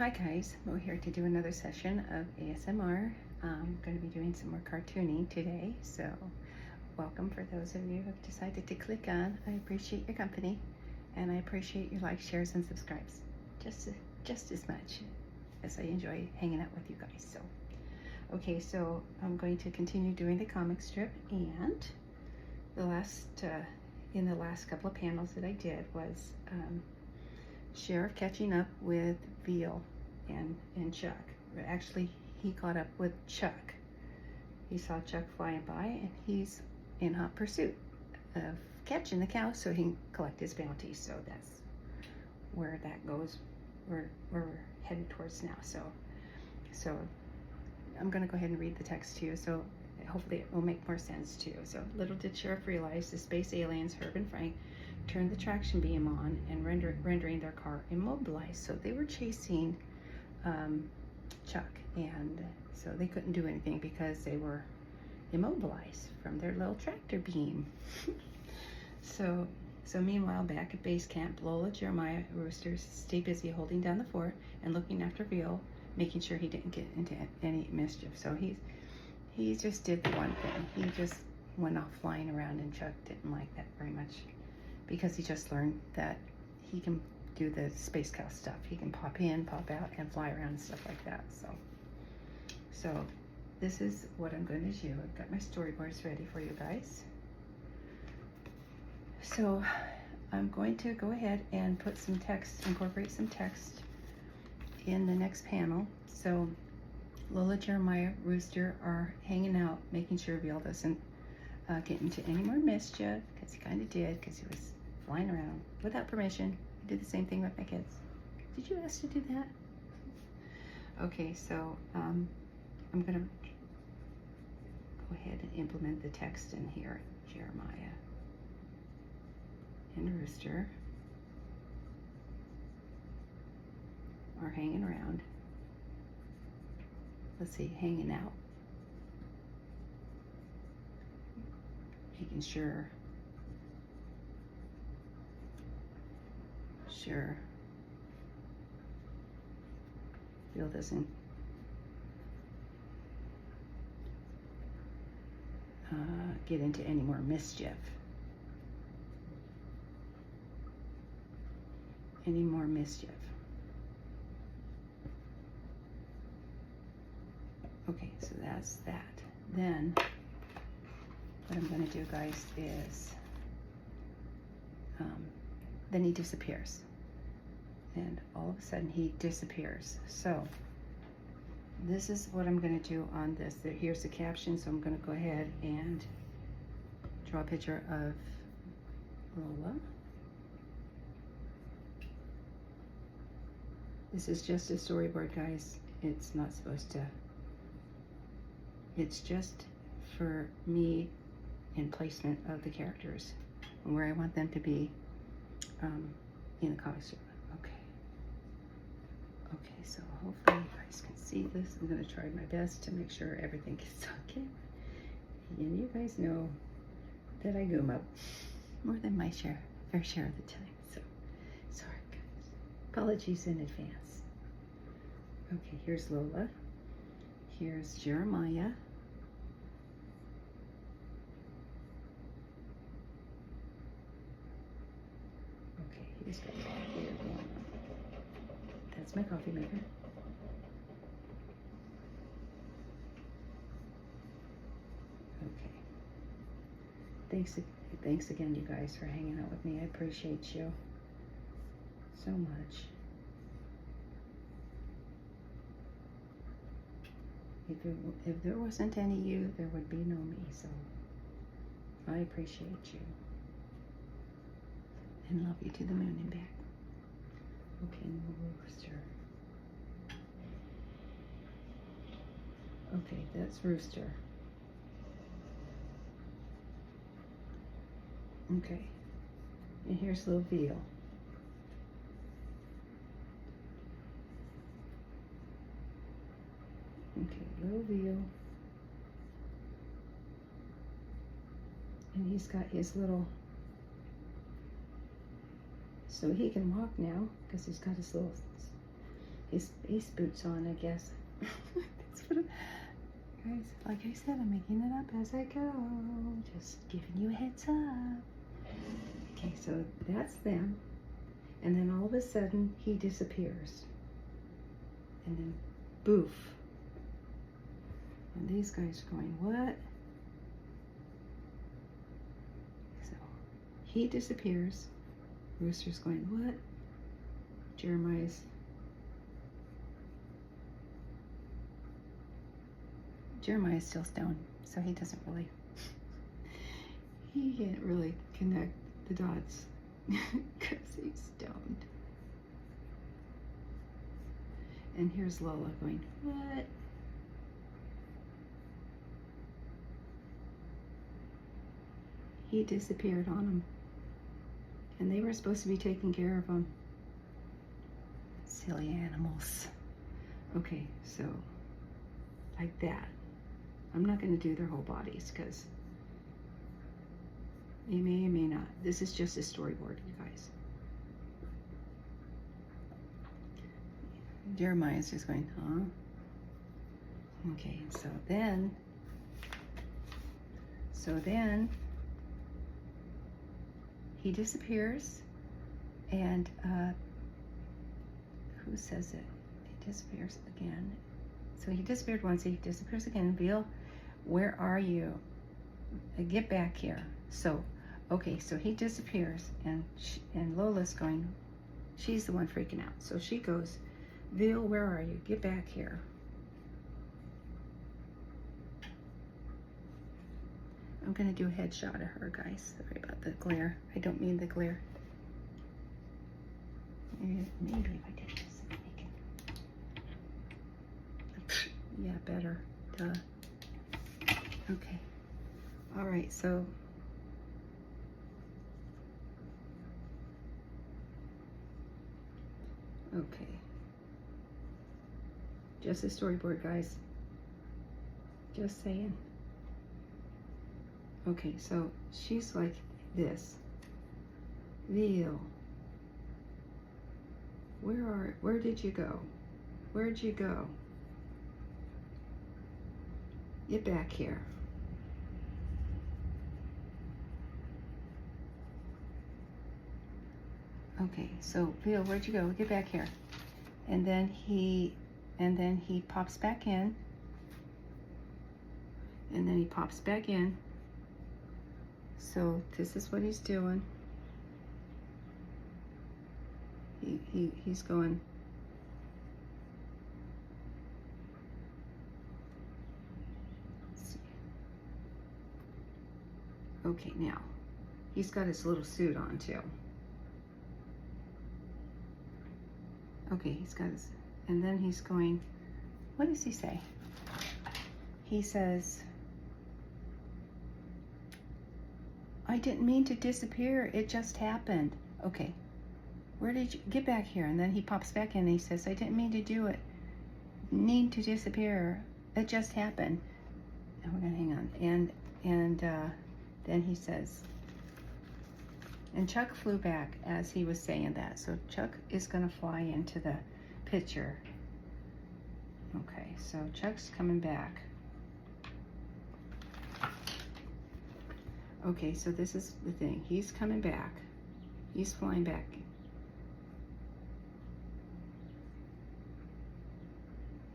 Hi guys, we're here to do another session of ASMR. I'm going to be doing some more cartooning today, so welcome for those of you who have decided to click on. I appreciate your company, and I appreciate your likes, shares, and subscribes just as much as I enjoy hanging out with you guys. So I'm going to continue doing the comic strip, and in the last couple of panels that I did was Sheriff catching up with Veal and Chuck. Actually, he caught up with Chuck. He saw Chuck flying by, and he's in hot pursuit of catching the cow so he can collect his bounty. So that's where that goes. We're headed towards now. So I'm going to go ahead and read the text to you. So hopefully it will make more sense to you. So little did Sheriff realize the space aliens, Herb and Frank, turned the traction beam on and rendering their car immobilized. So they were chasing Chuck, and so they couldn't do anything because they were immobilized from their little tractor beam. So meanwhile, back at base camp, Lola, Jeremiah, Roosters stay busy holding down the fort and looking after Veal, making sure he didn't get into any mischief. So he just did the one thing. He just went off flying around, and Chuck didn't like that very much, because he just learned that he can do the space cow stuff. He can pop in, pop out, and fly around and stuff like that. So this is what I'm going to do. I've got my storyboards ready for you guys. So I'm going to go ahead and put some text, incorporate some text in the next panel. So Lola, Jeremiah, Rooster are hanging out, making sure Veal doesn't get into any more mischief, because he kind of did, because he was flying around without permission. I did the same thing with my kids. Did you ask to do that? Okay, so I'm gonna go ahead and implement the text in here. Jeremiah and Rooster are hanging around. Let's see, hanging out. Making sure Veal doesn't get into any more mischief. Okay, so that's that. Then what I'm going to do, guys, is then he disappears, and all of a sudden he disappears. So this is what I'm going to do on this. Here's the caption, so I'm going to go ahead and draw a picture of Lola. This is just a storyboard, guys. It's not supposed to, it's just for me in placement of the characters and where I want them to be in the comic strip. Okay, so hopefully you guys can see this. I'm going to try my best to make sure everything gets on camera. And you guys know that I goom up more than my fair share of the time. So, sorry guys. Apologies in advance. Okay, here's Lola. Here's Jeremiah. Okay, he's got a computer going on. That's my coffee maker. Okay. Thanks again, you guys, for hanging out with me. I appreciate you so much. If there wasn't any you, there would be no me. So I appreciate you and love you to the moon and back. Okay, Rooster. Okay, that's Rooster. Okay, and here's little Veal. Okay, little Veal. And he's got his little, so he can walk now because he's got his little his boots on, I guess. That's what guys, like I said, I'm making it up as I go. Just giving you a heads up. Okay, so that's them. And then all of a sudden, he disappears. And then, boof. And these guys are going, what? So, he disappears. Rooster's going, what? Jeremiah's still stoned, so he doesn't really, he can't really connect the dots because he's stoned. And here's Lola going, what? He disappeared on him. And they were supposed to be taking care of him. Silly animals. Okay, so like that. I'm not going to do their whole bodies because they may or may not. This is just a storyboard, you guys. Jeremiah's just going, huh? Okay, so then he disappears, and who says it? He disappears again. So he disappeared once, he disappears again. Veal, where are you? Get back here. So, okay, so he disappears, and Lola's going, she's the one freaking out. So she goes, Veal, where are you? Get back here. I'm gonna do a headshot of her, guys. Sorry about the glare. I don't mean the glare. Maybe if I did this, yeah, better. Duh. Okay. All right, so okay. Just a storyboard, guys. Just saying. Okay, so she's like this. Veal, where did you go? Where'd you go? Get back here. Okay, so Veal, where'd you go? Get back here. And then he pops back in. And then he pops back in. So this is what he's doing. He's going. Let's see. Okay, now he's got his little suit on too. Okay, he's got his, and then he's going. What does he say? He says, I didn't mean to disappear, it just happened. Okay, where did you, get back here. And then he pops back in and he says, I didn't mean to do it, need to disappear, it just happened. And we're gonna hang on. And then he says, and Chuck flew back as he was saying that. So Chuck is gonna fly into the picture. Okay, so Chuck's coming back. Okay, so this is the thing. He's coming back. He's flying back.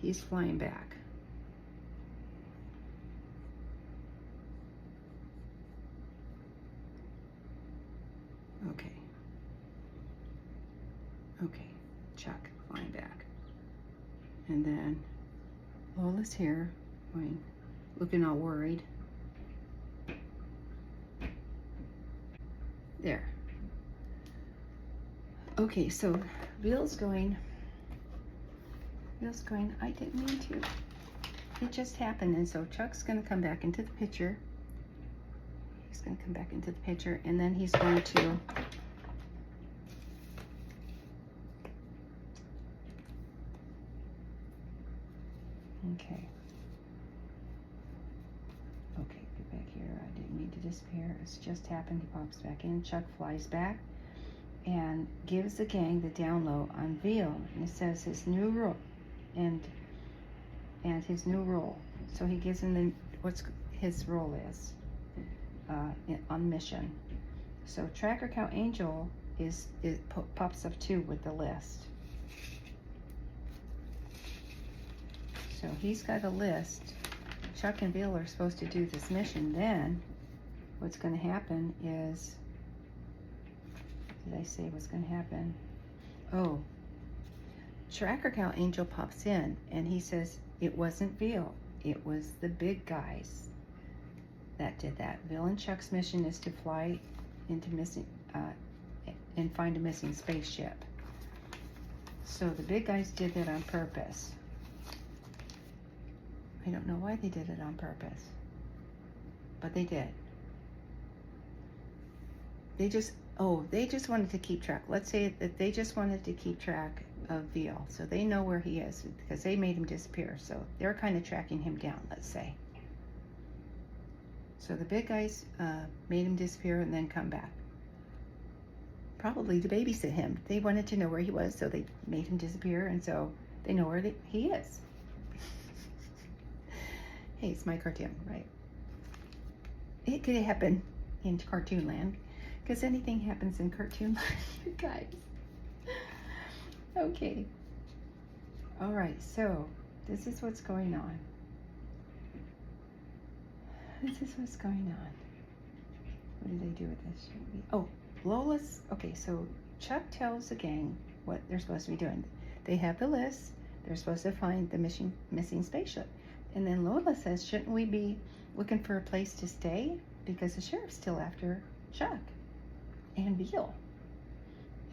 He's flying back. Okay. Okay, Chuck flying back. And then Lola's here, looking all worried. There. Okay, so Veal's going, I didn't mean to. It just happened. And so Chuck's going to come back into the picture. He's going to come back into the picture, and then he's going to okay. Okay, get back here. I didn't mean to disappear. It's just happened. He pops back in. Chuck flies back. and gives the gang the down low on Veal. And it says his new role and his new role. So he gives him what's his role is on mission. So Tracker Cow Angel pops up too with the list. So he's got a list. Chuck and Veal are supposed to do this mission. Then what's going to happen is, what did I say was going to happen? Oh, Tracker Cow Angel pops in and he says it wasn't Veal. It was the big guys that did that. Veal and Chuck's mission is to fly into and find a missing spaceship. So the big guys did that on purpose. I don't know why they did it on purpose, but they did. They just wanted to keep track. Let's say that they just wanted to keep track of Veal, so they know where he is because they made him disappear. So they're kind of tracking him down, let's say. So the big guys made him disappear and then come back. Probably to babysit him. They wanted to know where he was, so they made him disappear, and so they know where he is. Hey, it's my cartoon, right? It could happen in cartoon land, because anything happens in cartoon land, you guys. Okay. All right, so this is what's going on. This is what's going on. What did I do with this? Oh, Lola's, okay, so Chuck tells the gang what they're supposed to be doing. They have the list. They're supposed to find the missing spaceship. And then Lola says, shouldn't we be looking for a place to stay? Because the sheriff's still after Chuck and Veal.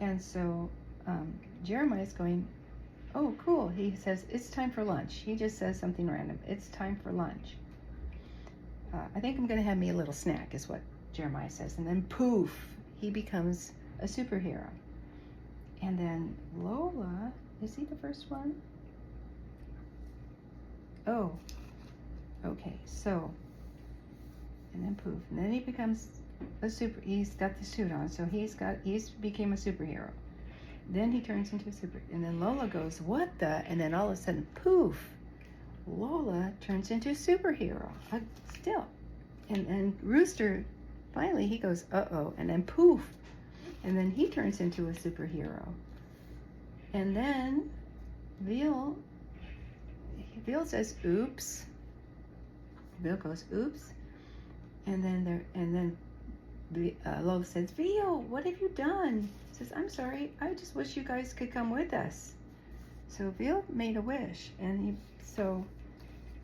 And so Jeremiah's going, oh, cool. He says, it's time for lunch. He just says something random. It's time for lunch. I think I'm going to have me a little snack, is what Jeremiah says. And then poof, he becomes a superhero. And then Lola, is he the first one? Oh, okay, so, and then poof, and then he becomes he's got the suit on, so he's became a superhero. Then he turns into a and then Lola goes, what the? And then all of a sudden, poof, Lola turns into a superhero, still. And then Rooster, finally, he goes, uh-oh, and then poof, and then he turns into a superhero. And then Veal says, oops. Veal goes, oops. And then Lola says, Veal, what have you done? Says, I'm sorry, I just wish you guys could come with us. So Veal made a wish, and so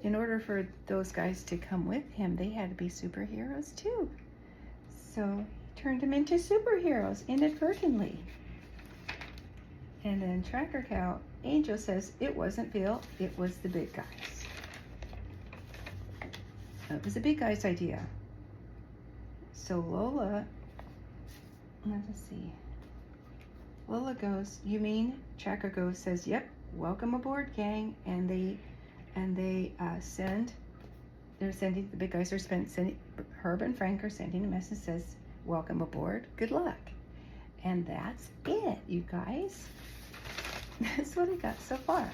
in order for those guys to come with him, they had to be superheroes too. So he turned them into superheroes inadvertently. And then Tracker Cow Angel says, it wasn't Veal, it was the big guys. It was the big guy's idea. So Lola, let's see. Lola goes, you mean? Tracker goes, says, yep, welcome aboard, gang. And the big guys are sending, Herb and Frank are sending a message that says, welcome aboard, good luck. And that's it, you guys. That's what I got so far.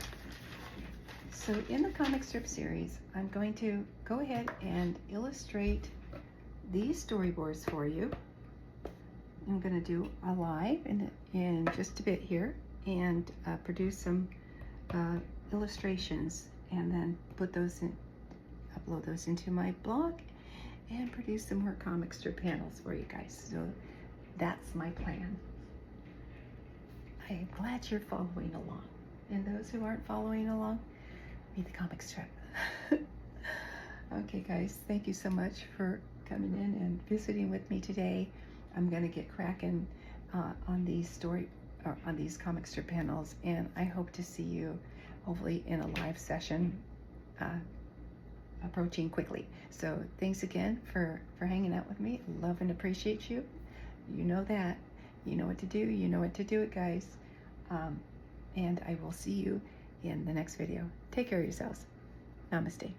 So in the comic strip series, I'm going to go ahead and illustrate these storyboards for you. I'm going to do a live in just a bit here and produce some illustrations and then upload those into my blog and produce some more comic strip panels for you guys. So that's my plan. I'm glad you're following along. And those who aren't following along, read the comic strip. Okay, guys, thank you so much for coming in and visiting with me today. I'm going to get cracking on these comic strip panels, and I hope to see you hopefully in a live session approaching quickly. So thanks again for hanging out with me. Love and appreciate you. You know that. You know what to do. You know what to do it, guys. And I will see you in the next video. Take care of yourselves. Namaste.